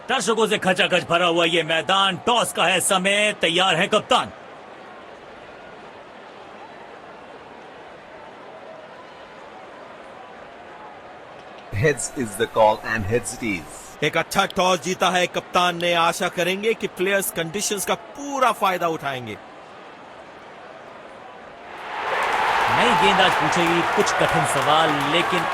दर्शकों से खचाखच भरा हुआ ये मैदान, टॉस का है समय, तैयार है कप्तान। Heads is the call and heads it is. एक अच्छा टॉस जीता है कप्तान ने। आशा करेंगे कि प्लेयर्स कंडीशंस का पूरा फायदा उठाएंगे। नई गेंदबाज पूछेगी कुछ कठिन सवाल, लेकिन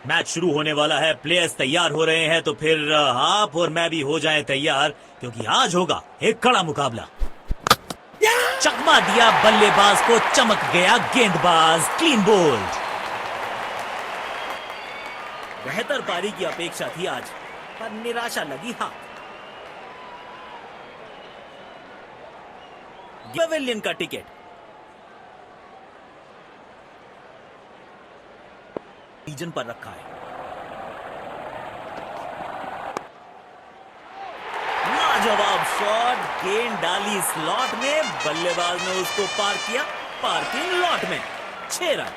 मैच शुरू होने वाला है। प्लेयर्स तैयार हो रहे हैं, तो फिर आप और मैं भी हो जाएं तैयार, क्योंकि आज होगा एक कड़ा मुकाबला। चकमा दिया बल्लेबाज को, चमक गया गेंदबाज, क्लीन बोल्ड। बेहतर पारी की अपेक्षा थी आज, पर निराशा लगी हाथ। पवेलियन का टिकट रीजन पर रखा है। लाजवाब शॉट, गेंद डाली स्लॉट में, बल्लेबाज ने उसको पार किया पार्किंग लॉट में। 6 रन।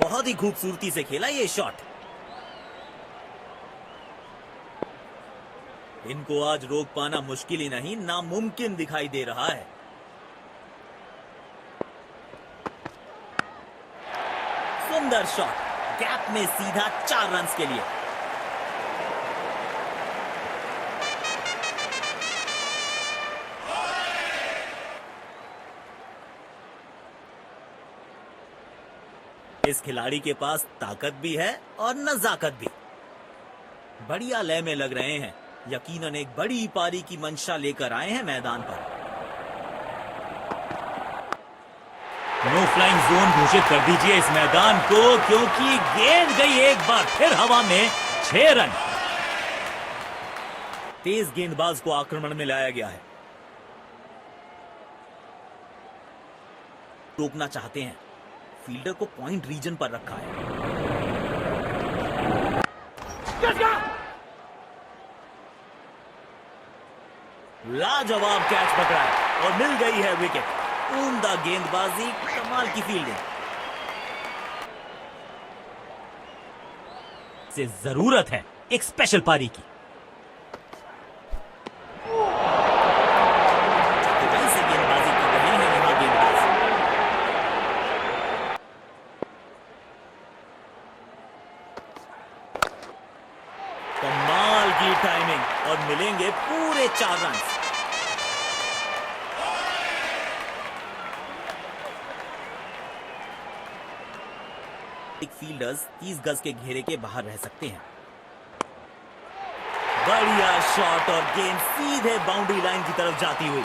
बहुत ही खूबसूरती से खेला ये शॉट। इनको आज रोक पाना मुश्किल ही नहीं, नामुमकिन दिखाई दे रहा है। सुंदर शॉट, गैप में सीधा 4 रन के लिए। इस खिलाड़ी के पास ताकत भी है और नजाकत भी। बढ़िया लय में लग रहे हैं, यकीनन एक बड़ी पारी की मंशा लेकर आए हैं मैदान पर। नो फ्लाइंग जोन घोषित कर दीजिए इस मैदान को, क्योंकि गेंद गई एक बार फिर हवा में। 6 रन। तेज गेंदबाज को आक्रमण में लाया गया है। रोकना चाहते हैं, फील्डर को पॉइंट रीजन पर रखा है। लाजवाब कैच पकड़ा है और मिल गई है विकेट। उम्दा गेंदबाजी, कमाल की फील्डिंग। से जरूरत है एक स्पेशल पारी की। से गेंदबाजी कर रहे हैं यहां गेंदबाज। कमाल की टाइमिंग और मिलेंगे पूरे 4 रन। फील्डर्स 30 गज के घेरे के बाहर रह सकते हैं। बढ़िया शॉट और गेंद सीधे बाउंड्री लाइन की तरफ जाती हुई।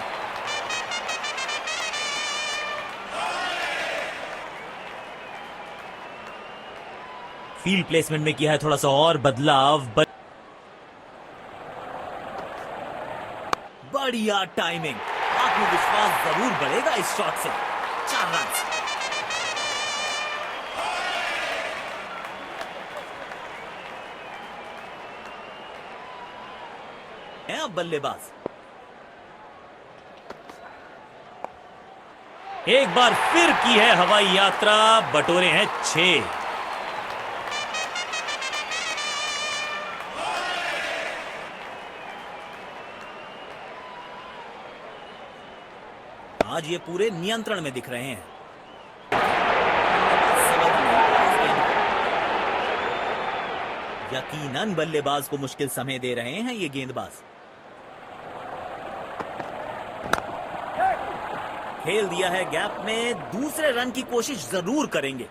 फील्ड प्लेसमेंट में किया है थोड़ा सा और बदलाव। बढ़िया टाइमिंग, आत्मविश्वास जरूर बढ़ेगा इस शॉट से। 4 रन। अब बल्लेबाज एक बार फिर की है हवाई यात्रा, बटोरे हैं 6। आज ये पूरे नियंत्रण में दिख रहे हैं। यकीनन बल्लेबाज को मुश्किल समय दे रहे हैं ये गेंदबाज। खेल दिया है गैप में, दूसरे रन की कोशिश जरूर करेंगे।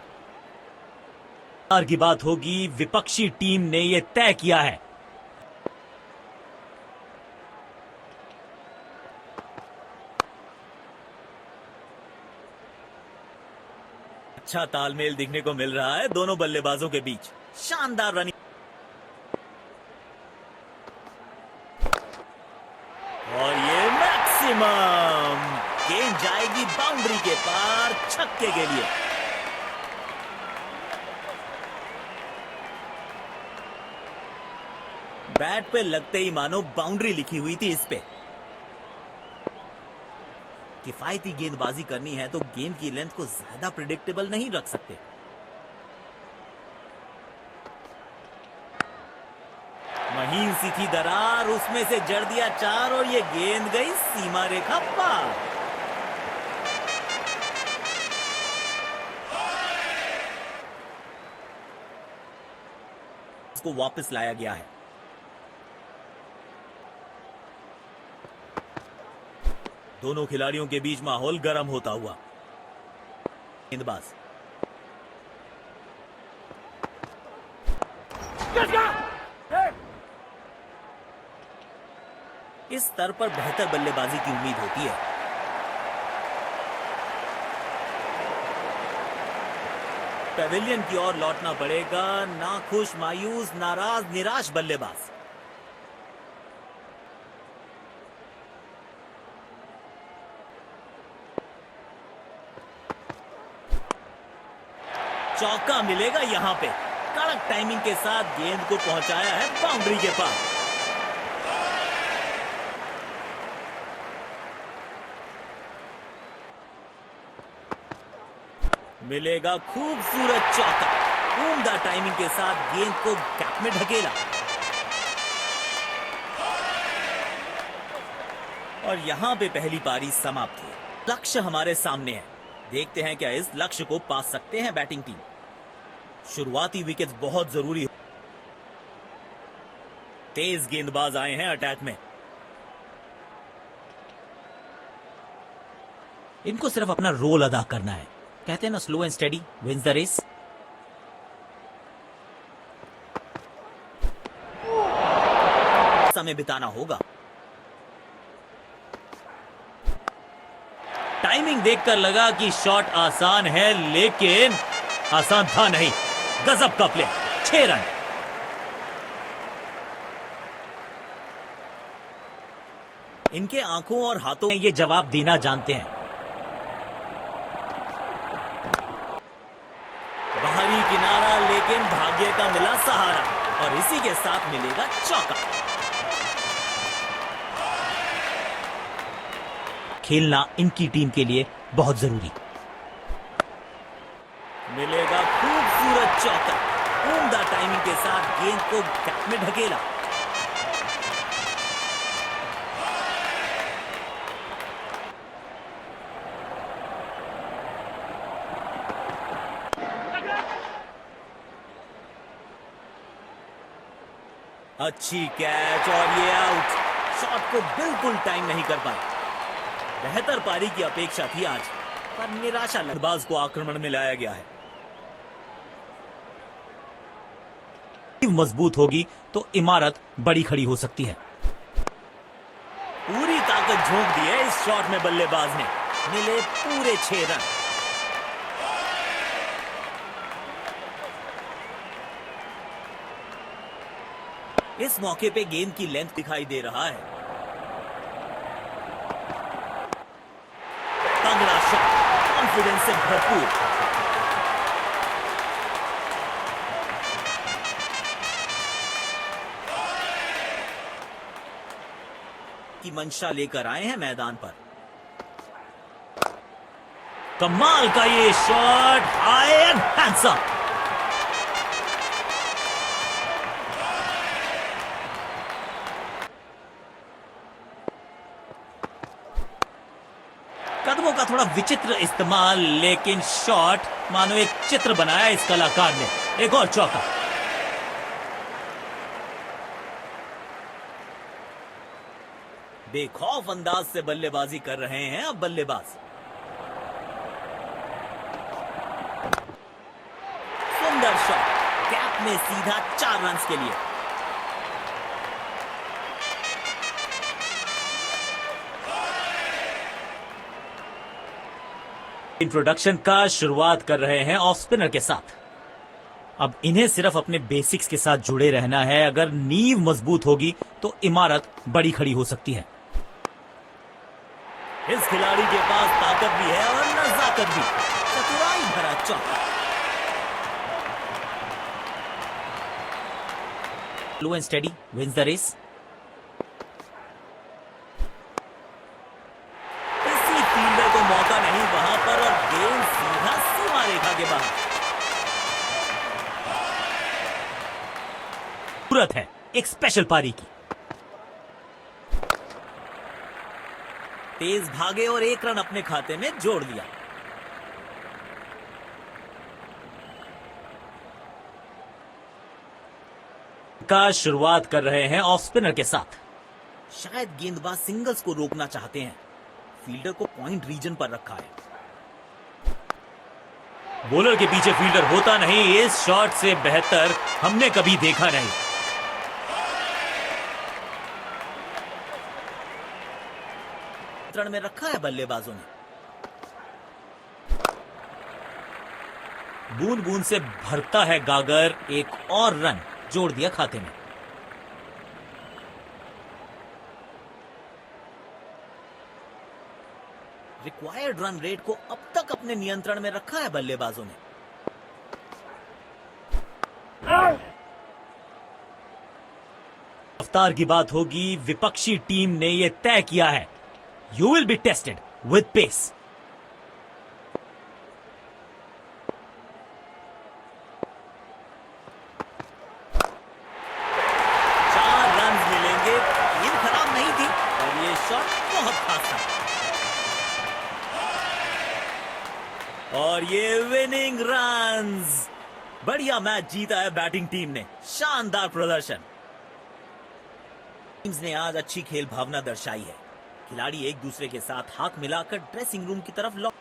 की बात होगी, विपक्षी टीम ने यह तय किया है। अच्छा तालमेल दिखने को मिल रहा है दोनों बल्लेबाजों के बीच। शानदार रनिंग और ये मैक्सिमम। गेंद जाएगी बाउंड्री के पार, छक्के के लिए। बैट पे लगते ही मानो बाउंड्री लिखी हुई थी इस पे। किफायती गेंदबाजी करनी है तो गेंद की लेंथ को ज्यादा प्रिडिक्टेबल नहीं रख सकते। महीन सी थी दरार, उसमें से जड़ दिया 4 और ये गेंद गई सीमा रेखा पार। इसको वापस लाया गया है। दोनों खिलाड़ियों के बीच माहौल गर्म होता हुआ। गेंदबाज इस स्तर पर बेहतर बल्लेबाजी की उम्मीद होती है। पेविलियन की ओर लौटना पड़ेगा। नाखुश, मायूस, नाराज, निराश बल्लेबाज। चौका मिलेगा यहां पे। कड़क टाइमिंग के साथ गेंद को पहुंचाया है बाउंड्री के पास। मिलेगा खूबसूरत चौका। उम्दा टाइमिंग के साथ गेंद को गैप में ढकेला और यहां पे पहली पारी समाप्त हुई। लक्ष्य हमारे सामने है। देखते हैं क्या इस लक्ष्य को पा सकते हैं बैटिंग टीम। शुरुआती विकेट्स बहुत जरूरी हो। तेज गेंदबाज आए हैं अटैक में। इनको सिर्फ अपना रोल अदा करना है। कहते हैं ना, slow and steady wins the race. समय बिताना होगा। टाइमिंग देखकर लगा कि शॉट आसान है, लेकिन आसान था नहीं। गजब का प्ले। 6 रन। इनके आंखों और हाथों में ये जवाब देना जानते हैं। बाहरी किनारा, लेकिन भाग्य का मिला सहारा और इसी के साथ मिलेगा चौका। खेलना इनकी टीम के लिए बहुत जरूरी। मिलेगा खूबसूरत चौका। उम्दा टाइमिंग के साथ गेंद को गैप में ढकेला। अच्छी कैच और ये आउट। शॉट को बिल्कुल टाइम नहीं कर पाए। बेहतर पारी की अपेक्षा थी आज, पर निराशा। गेंदबाज को आक्रमण में लाया गया है। मजबूत होगी तो इमारत बड़ी खड़ी हो सकती है। पूरी ताकत झोंक दी है इस शॉट में बल्लेबाज ने। मिले पूरे 6 रन। इस मौके पे गेंद की लेंथ दिखाई दे रहा है। तगड़ा शॉट, कॉन्फिडेंस से भरपूर। की मंशा लेकर आए हैं मैदान पर। कमाल का ये शॉट, हाई एंड हैंडसम। कदमों का थोड़ा विचित्र इस्तेमाल, लेकिन शॉट मानो एक चित्र बनाया इस कलाकार ने। एक और चौका। बेखौफ अंदाज से बल्लेबाजी कर रहे हैं अब बल्लेबाज। सुंदर शॉट, गैप में सीधा 4 रन के लिए। इंट्रोडक्शन का शुरुआत कर रहे हैं ऑफ स्पिनर के साथ। अब इन्हें सिर्फ अपने बेसिक्स के साथ जुड़े रहना है। अगर नींव मजबूत होगी तो इमारत बड़ी खड़ी हो सकती है। इस खिलाड़ी के पास ताकत भी है और नजाकत भी। चतुराई भरा चौका। Slow and steady wins the race. इसी फील्डर के बाहर। जरूरत है एक स्पेशल पारी की। तेज भागे और 1 रन अपने खाते में जोड़ लिया। का शुरुआत कर रहे हैं ऑफ स्पिनर के साथ। शायद गेंदबाज सिंगल्स को रोकना चाहते हैं। फील्डर को पॉइंट रीजन पर रखा है। बॉलर के पीछे फील्डर होता नहीं, इस शॉट से बेहतर हमने कभी देखा नहीं। में रखा है बल्लेबाजों ने। बूंद बूंद से भरता है गागर, एक और रन जोड़ दिया खाते में। रिक्वायर्ड रन रेट को अब तक अपने नियंत्रण में रखा है बल्लेबाजों ने। रफ्तार की बात होगी, विपक्षी टीम ने यह तय किया है, you will be tested with pace. 4 run मिलेंगे। गेंद खराब नहीं थी और ये शॉट बहुत खास था। और ये विनिंग रन्स। बढ़िया मैच जीता है बैटिंग टीम ने, शानदार प्रदर्शन। टीम्स ने आज अच्छी खेल भावना दर्शाई है। खिलाड़ी एक दूसरे के साथ हाथ मिलाकर ड्रेसिंग रूम की तरफ लौट